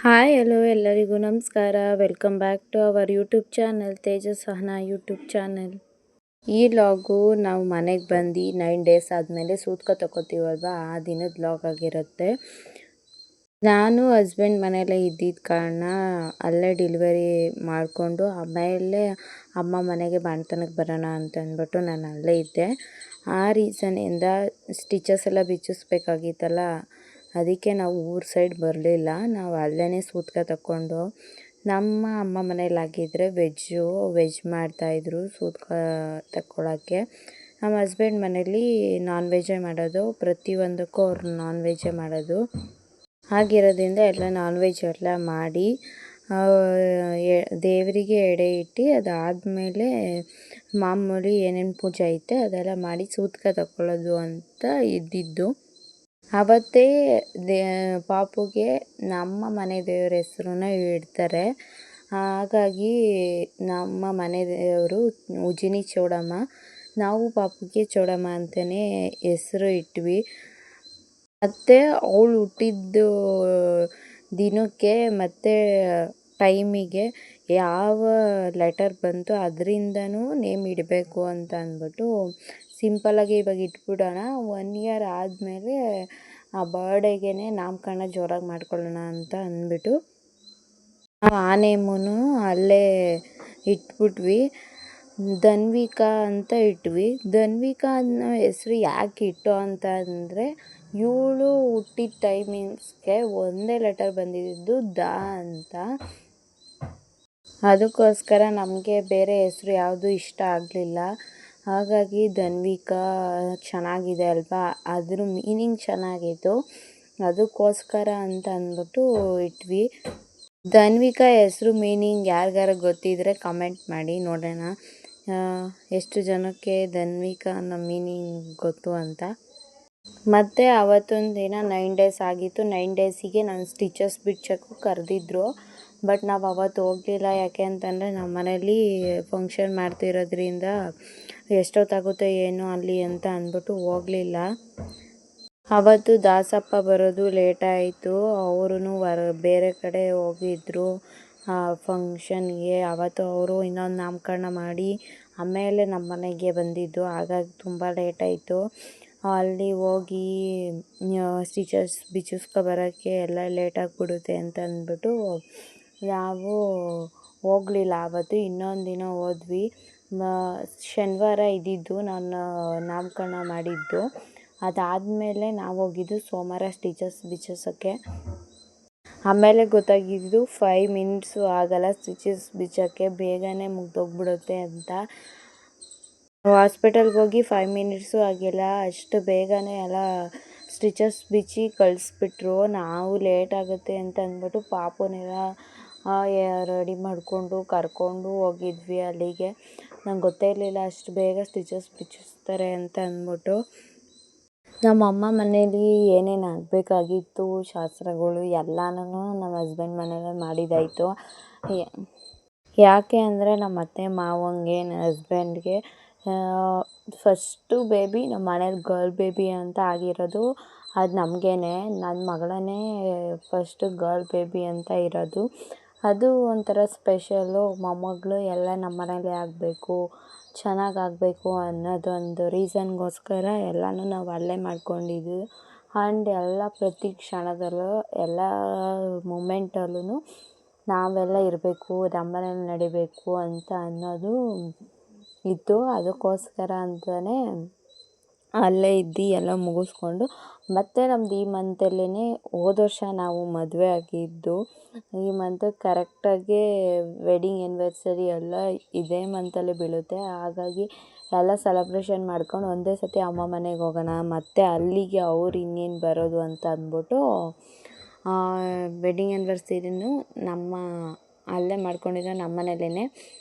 Hi hello ಎಲ್ಲರಿಗೂ ನಮಸ್ಕಾರ. Welcome back to our YouTube channel Tejas Sahana YouTube channel. ಈ vlog ನಾವು ಮನೆಗೆ ಬಂದು 9 ಡೇಸ್ ಆದಮೇಲೆ ಸೂತ್ಕ ತಗೋತೀವಲ್ವ, ಆ ದಿನದ ಲಾಗ್ ಆಗಿರುತ್ತೆ. ನಾನು ಹಸ್ಬೆಂಡ್ ಮನೆಯಲ್ಲೇ ಇದ್ದಿದ್ದ ಕಾರಣ ಅಲ್ಲೇ ಡೆಲಿವರಿ ಮಾಡಿಕೊಂಡು ಆಮೇಲೆ ಅಮ್ಮ ಮನೆಗೆ ಬಾಣ್ತನಕ್ಕೆ ಬರೋಣ ಅಂತ ಅಂದ್ಬಿಟ್ಟು ನಾನು ಅಲ್ಲೇ ಇದ್ದೆ. ಆ ರೀಸನಿಂದ ಸ್ಟಿಚಸ್ ಎಲ್ಲ ಬಿಚ್ಚಿಸ್ಬೇಕಾಗಿತ್ತಲ್ಲ, ಅದಕ್ಕೆ ನಾವು ಊರ ಸೈಡ್ ಬರಲಿಲ್ಲ. ನಾವು ಅಲ್ಲೇ ಸೂತ್ಕ ತಗೊಂಡು ನಮ್ಮ ಅಮ್ಮ ಮನೇಲಾಗಿದ್ದರೆ ವೆಜ್ ಮಾಡ್ತಾಯಿದ್ರು ಸೂತ್ಕ ತಗೊಳ್ಳೋಕ್ಕೆ. ನಮ್ಮ ಹಸ್ಬೆಂಡ್ ಮನೇಲಿ ನಾನ್ ವೆಜ್ಜೇ ಮಾಡೋದು, ಪ್ರತಿಯೊಂದಕ್ಕೂ ಅವ್ರು ನಾನ್ ವೆಜ್ಜೇ ಮಾಡೋದು. ಹಾಗಿರೋದ್ರಿಂದ ಎಲ್ಲ ನಾನ್ ವೆಜ್ ಎಲ್ಲ ಮಾಡಿ ದೇವರಿಗೆ ಎಡೆ ಇಟ್ಟು ಅದಾದಮೇಲೆ ಮಾಮೂಲಿ ಏನೇನು ಪೂಜೆ ಐತೆ ಅದೆಲ್ಲ ಮಾಡಿ ಸೂತ್ಕ ತಗೊಳ್ಳೋದು ಅಂತ ಇದ್ದಿದ್ದು. ಆವತ್ತೇ ಪಾಪುಗೆ ನಮ್ಮ ಮನೆ ದೇವ್ರ ಹೆಸ್ರನ್ನ ಇಡ್ತಾರೆ. ಹಾಗಾಗಿ ನಮ್ಮ ಮನೆ ದೇವರು ಉಜಿನಿ ಚೌಡಮ್ಮ, ನಾವು ಪಾಪುಗೆ ಚೌಡಮ್ಮ ಅಂತಲೇ ಹೆಸರು ಇಟ್ವಿ. ಮತ್ತು ಅವಳು ಹುಟ್ಟಿದ್ದು ದಿನಕ್ಕೆ ಮತ್ತು ಟೈಮಿಗೆ ಯಾವ ಲೆಟರ್ ಬಂತು ಅದರಿಂದನೂ ನೇಮ್ ಇಡಬೇಕು ಅಂತ ಅಂದ್ಬಿಟ್ಟು ಸಿಂಪಲಾಗಿ ಇವಾಗ ಇಟ್ಬಿಡೋಣ. 1 ಇಯರ್ ಆದಮೇಲೆ ಆ ಬರ್ಡೇಗೆ ನಾಮಕರಣ ಜೋರಾಗಿ ಮಾಡ್ಕೊಳ್ಳೋಣ ಅಂತ ಅಂದ್ಬಿಟ್ಟು ಆ ನೇಮೂ ಅಲ್ಲೇ ಇಟ್ಬಿಟ್ವಿ. ಧನ್ವಿಕಾ ಅಂತ ಇಟ್ವಿ. ಧನ್ವಿಕಾ ಅನ್ನೋ ಹೆಸ್ರು ಯಾಕೆ ಇಟ್ಟು ಅಂತ ಅಂದರೆ, ಇವಳು ಹುಟ್ಟಿದ ಟೈಮಿಂಗ್ಸ್ಗೆ ಒಂದೇ ಲೆಟರ್ ಬಂದಿದ್ದು ದ ಅಂತ. ಅದಕ್ಕೋಸ್ಕರ ನಮಗೆ ಬೇರೆ ಹೆಸ್ರು ಯಾವುದು ಇಷ್ಟ ಆಗಲಿಲ್ಲ. ಹಾಗಾಗಿ ಧನ್ವಿಕಾ ಚೆನ್ನಾಗಿದೆ ಅಲ್ವಾ, ಅದ್ರ ಮೀನಿಂಗ್ ಚೆನ್ನಾಗಿತ್ತು, ಅದಕ್ಕೋಸ್ಕರ ಅಂತ ಅಂದ್ಬಿಟ್ಟು ಇಟ್ವಿ. ಧನ್ವಿಕಾ ಹೆಸ್ರು ಮೀನಿಂಗ್ ಯಾರಿಗಾರ ಗೊತ್ತಿದ್ದರೆ ಕಮೆಂಟ್ ಮಾಡಿ ನೋಡೋಣ ಎಷ್ಟು ಜನಕ್ಕೆ ಧನ್ವಿಕಾ ಅನ್ನೋ ಮೀನಿಂಗ್ ಗೊತ್ತು ಅಂತ. ಮತ್ತು ಅವತ್ತೊಂದು ದಿನ 9 ಡೇಸ್ ಆಗಿತ್ತು. 9 ಡೇಸಿಗೆ ನಾನು ಸ್ಟಿಚಸ್ ಬಿಡ್ಸೋಕ್ಕೂ ಕರೆದಿದ್ರು, ಬಟ್ ನಾವು ಅವತ್ತು ಹೋಗಲಿಲ್ಲ. ಯಾಕೆ ಅಂತಂದರೆ ನಮ್ಮ ಮನೇಲಿ ಫಂಕ್ಷನ್ ಮಾಡ್ತಿರೋದ್ರಿಂದ ಎಷ್ಟೊತ್ತಾಗುತ್ತೋ ಏನೋ ಅಲ್ಲಿ ಅಂತ ಅಂದ್ಬಿಟ್ಟು ಹೋಗಲಿಲ್ಲ. ಅವತ್ತು ದಾಸಪ್ಪ ಬರೋದು ಲೇಟಾಯಿತು. ಅವರು ಬೇರೆ ಕಡೆ ಹೋಗಿದ್ರು ಫಂಕ್ಷನ್ಗೆ. ಅವತ್ತು ಅವರು ಇನ್ನೊಂದು ನಾಮಕರಣ ಮಾಡಿ ಆಮೇಲೆ ನಮ್ಮ ಮನೆಗೆ ಬಂದಿದ್ದು, ಹಾಗಾಗಿ ತುಂಬ ಲೇಟಾಯಿತು. ಅಲ್ಲಿ ಹೋಗಿ ಸ್ಟಿಚಸ್ ಬಿಚ್ಚಿಸ್ಕೊಬರೋಕ್ಕೆ ಎಲ್ಲ ಲೇಟಾಗಿಬಿಡುತ್ತೆ ಅಂತ ಅಂದ್ಬಿಟ್ಟು ನಾವು ಹೋಗಲಿಲ್ಲ ಆವತ್ತು. ಇನ್ನೊಂದು ದಿನ ಹೋದ್ವಿ. ಶನಿವಾರ ಇದ್ದಿದ್ದು ನಾನು ನಾಮಕರಣ ಮಾಡಿದ್ದು. ಅದಾದಮೇಲೆ ನಾವು ಹೋಗಿದ್ದು ಸೋಮವಾರ ಸ್ಟಿಚಸ್ ಬಿಚ್ಚಿಸೋಕ್ಕೆ. ಆಮೇಲೆ ಗೊತ್ತಾಗಿದ್ದು 5 ಮಿನಿಟ್ಸು ಆಗಲ್ಲ ಸ್ಟಿಚಸ್ ಬಿಚ್ಚೋಕ್ಕೆ, ಬೇಗನೆ ಮುಗ್ದೋಗ್ಬಿಡುತ್ತೆ ಅಂತ. ಹಾಸ್ಪಿಟಲ್ಗೆ ಹೋಗಿ 5 ಮಿನಿಟ್ಸು ಆಗಿಲ್ಲ, ಅಷ್ಟು ಬೇಗನೆ ಎಲ್ಲ ಸ್ಟಿಚಸ್ ಬಿಚ್ಚಿ ಕಳಿಸ್ಬಿಟ್ರು. ನಾವು ಲೇಟ್ ಆಗುತ್ತೆ ಅಂತ ಅಂದ್ಬಿಟ್ಟು ಪಾಪುನೆಲ್ಲ ರೆಡಿ ಮಾಡಿಕೊಂಡು ಕರ್ಕೊಂಡು ಹೋಗಿದ್ವಿ ಅಲ್ಲಿಗೆ. ನಂಗೆ ಗೊತ್ತೇ ಇರಲಿಲ್ಲ ಅಷ್ಟು ಬೇಗ ಸ್ಟಿಚಸ್ ಬಿಚ್ಚಿಸ್ತಾರೆ ಅಂತ ಅಂದ್ಬಿಟ್ಟು. ನಮ್ಮ ಅಮ್ಮ ಮನೇಲಿ ಏನೇನು ಆಗಬೇಕಾಗಿತ್ತು ಶಾಸ್ತ್ರಗಳು ಎಲ್ಲನೂ ನಮ್ಮ ಹಸ್ಬೆಂಡ್ ಮನೇಲಿ ಮಾಡಿದ್ದಾಯಿತು. ಯಾಕೆ ಅಂದರೆ ನಮ್ಮ ಅತ್ತೆ ಮಾವಂಗೆ ನನ್ನ ಹಸ್ಬೆಂಡ್ಗೆ ಫಸ್ಟು ಬೇಬಿ ನಮ್ಮ ಮನೇಲಿ ಗರ್ಲ್ ಬೇಬಿ ಅಂತ ಆಗಿರೋದು. ಅದು ನಮಗೇನೆ, ನನ್ನ ಮಗಳನ್ನೇ ಫಸ್ಟು ಗರ್ಲ್ ಬೇಬಿ ಅಂತ ಇರೋದು. ಅದು ಒಂಥರ ಸ್ಪೆಷಲ್ಲು. ಮೊಮ್ಮಗಳು ಎಲ್ಲ ನಮ್ಮ ಮನೇಲೇ ಆಗಬೇಕು, ಚೆನ್ನಾಗಾಗಬೇಕು ಅನ್ನೋದೊಂದು ರೀಸನ್ಗೋಸ್ಕರ ಎಲ್ಲನೂ ನಾವು ಅಲ್ಲೇ ಮಾಡ್ಕೊಂಡಿದ್ವಿ. ಆ್ಯಂಡ್ ಎಲ್ಲ ಪ್ರತಿ ಕ್ಷಣದಲ್ಲೂ ಎಲ್ಲ ಮೂಮೆಂಟಲ್ಲೂ ನಾವೆಲ್ಲ ಇರಬೇಕು, ನಮ್ಮ ಮನೇಲಿ ನಡಿಬೇಕು ಅಂತ ಅನ್ನೋದು ಇತ್ತು. ಅದಕ್ಕೋಸ್ಕರ ಅಂತಲೇ ಅಲ್ಲೇ ಇದ್ದು ಎಲ್ಲ ಮುಗಿಸ್ಕೊಂಡು ಮತ್ತು ನಮ್ದು ಈ ಮಂತಲ್ಲೇ ಹೋದ ವರ್ಷ ನಾವು ಮದುವೆ ಆಗಿದ್ದು. ಈ ಮಂತ್ ಕರೆಕ್ಟಾಗಿ ವೆಡ್ಡಿಂಗ್ ಆ್ಯನಿವರ್ಸರಿ ಎಲ್ಲ ಇದೇ ಮಂತಲ್ಲೇ ಬೀಳುತ್ತೆ. ಹಾಗಾಗಿ ಎಲ್ಲ ಸೆಲೆಬ್ರೇಷನ್ ಮಾಡ್ಕೊಂಡು ಒಂದೇ ಸತಿ ಅಮ್ಮ ಮನೆಗೆ ಹೋಗೋಣ, ಮತ್ತು ಅಲ್ಲಿಗೆ ಅವ್ರು ಇನ್ನೇನು ಬರೋದು ಅಂತ ಅಂದ್ಬಿಟ್ಟು ವೆಡ್ಡಿಂಗ್ ಆ್ಯನಿವರ್ಸರಿನೂ ನಮ್ಮ ಅಲ್ಲೇ ಮಾಡ್ಕೊಂಡಿದ್ದು ನಮ್ಮ ಮನೇಲೇ.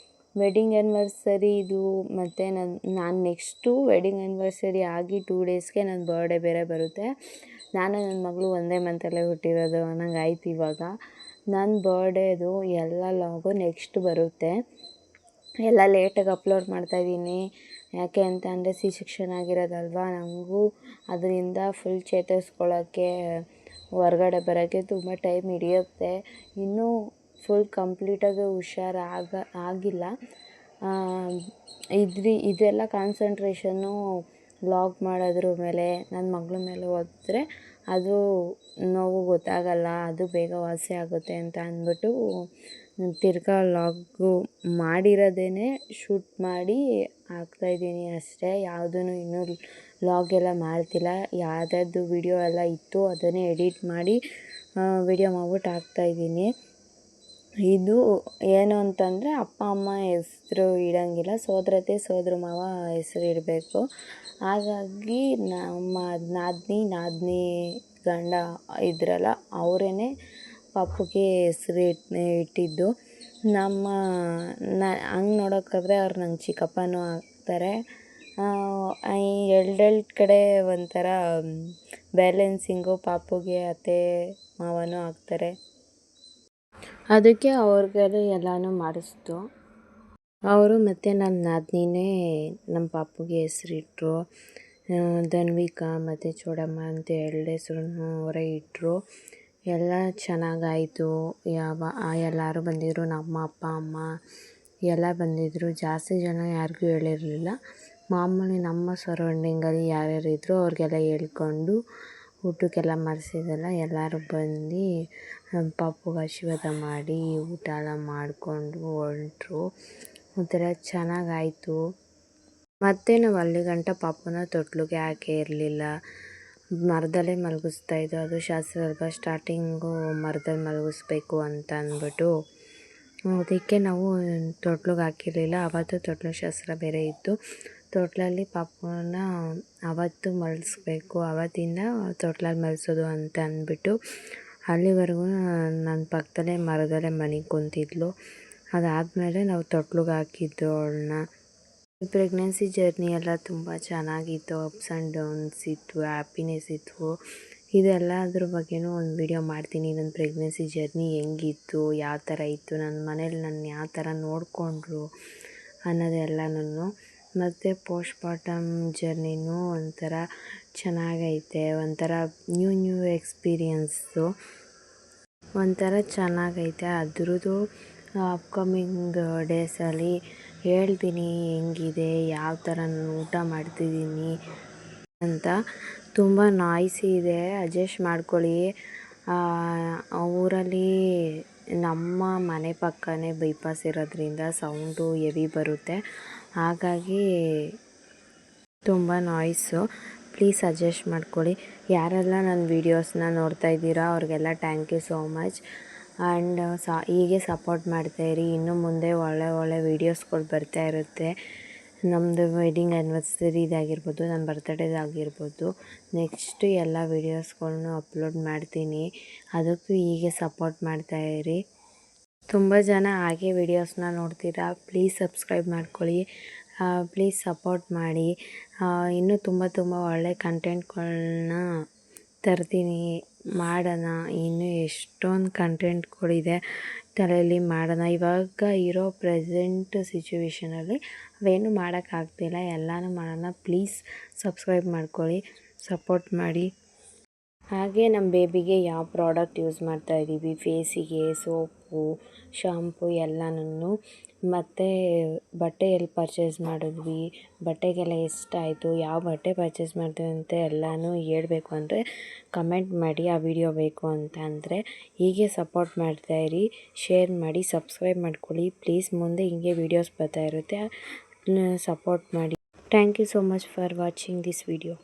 ವೆಡ್ಡಿಂಗ್ ಆ್ಯನಿವರ್ಸರಿ ಇದು ಮತ್ತು ನಾನು ನೆಕ್ಸ್ಟು ವೆಡ್ಡಿಂಗ್ ಆ್ಯನಿವರ್ಸರಿ ಆಗಿ 2 ಡೇಸ್ಗೆ ನನ್ನ ಬರ್ಡೇ ಬೇರೆ ಬರುತ್ತೆ. ನಾನು ನನ್ನ ಮಗಳು ಒಂದೇ ಮಂತಲ್ಲೇ ಹುಟ್ಟಿರೋದು ಅನ್ನಂಗೆ ಆಯ್ತು. ಇವಾಗ ನನ್ನ ಬರ್ಡೇದು ಎಲ್ಲ ಲಾಗು ನೆಕ್ಸ್ಟ್ ಬರುತ್ತೆ. ಎಲ್ಲ ಲೇಟಾಗಿ ಅಪ್ಲೋಡ್ ಮಾಡ್ತಾಯಿದ್ದೀನಿ. ಯಾಕೆ ಅಂತ ಅಂದರೆ ಸಿ ಸೆಕ್ಷನ್ ಆಗಿರೋದಲ್ವ, ನನಗೂ ಅದರಿಂದ ಫುಲ್ ಚೇತರಿಸ್ಕೊಳ್ಳೋಕ್ಕೆ ಹೊರಗಡೆ ಬರೋಕ್ಕೆ ತುಂಬ ಟೈಮ್ ಹಿಡಿಯುತ್ತೆ. ಇನ್ನೂ ಫುಲ್ ಕಂಪ್ಲೀಟಾಗಿ ಆಗಿಲ್ಲ. ಇದೆಲ್ಲ ಕಾನ್ಸಂಟ್ರೇಷನ್ನು ವ್ಲಾಗ್ ಮಾಡೋದ್ರ ಮೇಲೆ, ನನ್ನ ಮಗಳ ಮೇಲೆ ಹೋದ್ರೆ ಅದು ನೋವು ಗೊತ್ತಾಗಲ್ಲ, ಅದು ಬೇಗ ವಾಸಿ ಆಗುತ್ತೆ ಅಂತ ಅಂದ್ಬಿಟ್ಟು ತಿರ್ಗಾ ವ್ಲಾಗು ಮಾಡಿರೋದೇ ಶೂಟ್ ಮಾಡಿ ಹಾಕ್ತಾಯಿದ್ದೀನಿ ಅಷ್ಟೇ. ಯಾವುದೂ ಇನ್ನೂ ವ್ಲಾಗ್ ಎಲ್ಲ ಮಾಡ್ತಿಲ್ಲ. ಯಾವ್ದಾದ್ದು ವಿಡಿಯೋ ಎಲ್ಲ ಇತ್ತು ಅದನ್ನೇ ಎಡಿಟ್ ಮಾಡಿ ವಿಡಿಯೋ ಮಾಡ್ಬಿಟ್ಟು ಹಾಕ್ತಾಯಿದ್ದೀನಿ. ಇದು ಏನು ಅಂತಂದರೆ ಅಪ್ಪ ಅಮ್ಮ ಹೆಸ್ರು ಇಡೋಂಗಿಲ್ಲ, ಸೋದರತ್ತೆ ಸೋದರ ಮಾವ ಹೆಸ್ರು ಇಡಬೇಕು. ಹಾಗಾಗಿ ನಮ್ಮ ನಾದಿನಿ ಗಂಡ ಇದ್ರಲ್ಲ ಅವರೇ ಪಾಪುಗೆ ಹೆಸ್ರು ಇಟ್ಟಿದ್ದು. ಹಂಗೆ ನೋಡೋಕ್ಕಾದ್ರೆ ಅವ್ರು ನಂಗೆ ಚಿಕ್ಕಪ್ಪನೂ ಆಗ್ತಾರೆ. ಎರಡೆರಡು ಕಡೆ ಒಂಥರ ಬ್ಯಾಲೆನ್ಸಿಂಗು, ಪಾಪುಗೆ ಅತ್ತೆ ಮಾವನೂ ಆಗ್ತಾರೆ. ಅದಕ್ಕೆ ಅವ್ರಿಗೆಲ್ಲ ಎಲ್ಲನೂ ಮಾಡಿಸ್ತು. ಅವರು ಮತ್ತು ನನ್ನ ನಾದಿನಿನೇ ನಮ್ಮ ಪಾಪುಗೆ ಹೆಸರಿಟ್ರು. ಧನ್ವಿಕಾ ಮತ್ತು ಚೋಡಮ್ಮ ಅಂತ ಎರಡು ಹೆಸ್ರನ್ನು ಅವರೇ ಇಟ್ಟರು. ಎಲ್ಲ ಚೆನ್ನಾಗಾಯಿತು. ಎಲ್ಲರೂ ಬಂದಿದ್ದರು, ನಮ್ಮ ಅಪ್ಪ ಅಮ್ಮ ಎಲ್ಲ ಬಂದಿದ್ದರು. ಜಾಸ್ತಿ ಜನ ಯಾರಿಗೂ ಹೇಳಿರಲಿಲ್ಲ. ಮಾಮೂಲಿ ನಮ್ಮ ಸರೌಂಡಿಂಗಲ್ಲಿ ಯಾರ್ಯಾರು ಇದ್ದರು ಅವ್ರಿಗೆಲ್ಲ ಹೇಳ್ಕೊಂಡು ಊಟಕ್ಕೆಲ್ಲ ಮಾಡಿಸಿದ್ದೆಲ್ಲ ಎಲ್ಲರೂ ಬಂದು ಪಾಪುಗೆ ಆಶೀರ್ವಾದ ಮಾಡಿ ಊಟ ಎಲ್ಲ ಮಾಡಿಕೊಂಡು ಹೊರಟ್ರು. ಒಂಥರ ಚೆನ್ನಾಗಾಯಿತು. ಮತ್ತು ನಾವು ಅಲ್ಲಿ ಗಂಟ ಪಾಪುನ ತೊಟ್ಲಿಗೆ ಹಾಕೇ ಇರಲಿಲ್ಲ, ಮರದಲ್ಲೇ ಮಲಗಿಸ್ತಾಯಿದ್ದು. ಅದು ಶಾಸ್ತ್ರ ಅಲ್ವಾ, ಸ್ಟಾರ್ಟಿಂಗು ಮರದಲ್ಲಿ ಮಲಗಿಸ್ಬೇಕು ಅಂತ ಅಂದ್ಬಿಟ್ಟು ಅದಕ್ಕೆ ನಾವು ತೊಟ್ಲಿಗೆ ಹಾಕಿರಲಿಲ್ಲ. ಆವತ್ತು ತೊಟ್ಲು ಶಾಸ್ತ್ರ ಬೇರೆ ಇತ್ತು. ತೊಟ್ಲಲ್ಲಿ ಪಾಪುನ ಆವತ್ತು ಮಲಗಿಸ್ಬೇಕು, ಆವತ್ತಿಂದ ತೊಟ್ಲಲ್ಲಿ ಮಲಗಿಸೋದು ಅಂತ ಅಂದ್ಬಿಟ್ಟು ಅಲ್ಲಿವರೆಗೂ ನನ್ನ ಪಕ್ಕದಲ್ಲೇ ಮರದಲ್ಲೇ ಮಲ್ಕೊತಿದ್ಲು. ಅದಾದಮೇಲೆ ನಾವು ತೊಟ್ಲಿಗೆ ಹಾಕಿದ್ದು ಅವಳನ್ನ. ಪ್ರೆಗ್ನೆನ್ಸಿ ಜರ್ನಿ ಎಲ್ಲ ತುಂಬ ಚೆನ್ನಾಗಿತ್ತು. ಅಪ್ಸ್ ಆ್ಯಂಡ್ ಡೌನ್ಸ್ ಇತ್ತು, ಹ್ಯಾಪಿನೆಸ್ ಇತ್ತು. ಇದೆಲ್ಲದ್ರ ಬಗ್ಗೆನೂ ಒಂದು ವಿಡಿಯೋ ಮಾಡ್ತೀನಿ. ನನ್ನ ಪ್ರೆಗ್ನೆನ್ಸಿ ಜರ್ನಿ ಹೆಂಗಿತ್ತು, ಯಾವ ಥರ ಇತ್ತು, ನನ್ನ ಮನೇಲಿ ನನ್ನ ಯಾವ ಥರ ನೋಡಿಕೊಂಡ್ರು ಅನ್ನೋದೆಲ್ಲನೂ. ಮತ್ತು ಪೋಸ್ಟ್ಮಾರ್ಟಮ್ ಜರ್ನಿನೂ ಒಂಥರ ಚೆನ್ನಾಗೈತೆ. ಒಂಥರ ನ್ಯೂ ಎಕ್ಸ್ಪೀರಿಯನ್ಸು, ಒಂಥರ ಚೆನ್ನಾಗೈತೆ. ಅದ್ರದ್ದು ಅಪ್ಕಮಿಂಗ್ ಡೇಸಲ್ಲಿ ಹೇಳ್ತೀನಿ ಹೆಂಗಿದೆ, ಯಾವ ಥರ ನಾನು ಊಟ ಮಾಡ್ತಿದ್ದೀನಿ ಅಂತ. ತುಂಬ ನಾಯ್ಸಿ ಇದೆ, ಅಡ್ಜಸ್ಟ್ ಮಾಡ್ಕೊಳ್ಳಿ. ಊರಲ್ಲಿ ನಮ್ಮ ಮನೆ ಪಕ್ಕನೇ ಬೈಪಾಸ್ ಇರೋದ್ರಿಂದ ಸೌಂಡು ಹೆವಿ ಬರುತ್ತೆ. ಹಾಗಾಗಿ ತುಂಬ ನಾಯ್ಸು, ಪ್ಲೀಸ್ ಅಡ್ಜಸ್ಟ್ ಮಾಡ್ಕೊಳ್ಳಿ. ಯಾರೆಲ್ಲ ನನ್ನ ವೀಡಿಯೋಸ್ನ ನೋಡ್ತಾ ಇದ್ದೀರಾ ಅವ್ರಿಗೆಲ್ಲ thank you so much. And ಹೀಗೆ ಸಪೋರ್ಟ್ ಮಾಡ್ತಾಯಿರಿ. ಇನ್ನು ಮುಂದೆ ಒಳ್ಳೆ ವೀಡಿಯೋಸ್ಗಳು ಬರ್ತಾ ಇರುತ್ತೆ. ನಮ್ಮದು ವೆಡ್ಡಿಂಗ್ ಆ್ಯನಿವರ್ಸರಿದಾಗಿರ್ಬೋದು, ನನ್ನ ಬರ್ತ್ಡೇದಾಗಿರ್ಬೋದು, ನೆಕ್ಸ್ಟ್ ಎಲ್ಲ ವೀಡಿಯೋಸ್ಗಳ್ನು ಅಪ್ಲೋಡ್ ಮಾಡ್ತೀನಿ. ಅದಕ್ಕೂ ಹೀಗೆ ಸಪೋರ್ಟ್ ಮಾಡ್ತಾಯಿರಿ. ತುಂಬ ಜನ ಹಾಗೆ ವೀಡಿಯೋಸ್ನ ನೋಡ್ತೀರಾ, ಪ್ಲೀಸ್ ಸಬ್ಸ್ಕ್ರೈಬ್ ಮಾಡ್ಕೊಳ್ಳಿ, ಪ್ಲೀಸ್ ಸಪೋರ್ಟ್ ಮಾಡಿ. ಇನ್ನೂ ತುಂಬ ಒಳ್ಳೆ ಕಂಟೆಂಟ್ಗಳನ್ನ ತರ್ತೀನಿ, ಮಾಡೋಣ. ಇನ್ನೂ ಎಷ್ಟೊಂದು ಕಂಟೆಂಟ್ಗಳಿದೆ ತಲೆಯಲ್ಲಿ, ಮಾಡೋಣ. ಇವಾಗ ಇರೋ ಪ್ರೆಸೆಂಟ್ ಸಿಚುವೇಷನಲ್ಲಿ ಅವೇನು ಮಾಡೋಕ್ಕಾಗ್ತಿಲ್ಲ, ಎಲ್ಲನೂ ಮಾಡೋಣ. ಪ್ಲೀಸ್ ಸಬ್ಸ್ಕ್ರೈಬ್ ಮಾಡ್ಕೊಳ್ಳಿ, ಸಪೋರ್ಟ್ ಮಾಡಿ. ಹಾಗೆ ನಮ್ಮ ಬೇಬಿಗೆ ಯಾವ ಪ್ರಾಡಕ್ಟ್ ಯೂಸ್ ಮಾಡ್ತಾಯಿದ್ದೀವಿ, ಫೇಸಿಗೆ ಸೋಪು, ಶಾಂಪು ಎಲ್ಲನೂ, ಮತ್ತು ಬಟ್ಟೆ ಎಲ್ಲಿ ಪರ್ಚೇಸ್ ಮಾಡಿದ್ವಿ, ಬಟ್ಟೆಗೆಲ್ಲ ಎಷ್ಟಾಯಿತು, ಯಾವ ಬಟ್ಟೆ ಪರ್ಚೇಸ್ ಮಾಡ್ತೀವಿ ಅಂತ ಎಲ್ಲನೂ ಹೇಳಬೇಕು ಅಂದರೆ ಕಮೆಂಟ್ ಮಾಡಿ. ಆ ವಿಡಿಯೋ ಬೇಕು ಅಂತ ಅಂದರೆ ಹೀಗೆ ಸಪೋರ್ಟ್ ಮಾಡ್ತಾಯಿರಿ, ಶೇರ್ ಮಾಡಿ, ಸಬ್ಸ್ಕ್ರೈಬ್ ಮಾಡ್ಕೊಳ್ಳಿ ಪ್ಲೀಸ್. ಮುಂದೆ ಹೀಗೆ ವೀಡಿಯೋಸ್ ಬರ್ತಾ ಇರುತ್ತೆ, ಸಪೋರ್ಟ್ ಮಾಡಿ. Thank you so much for watching this video.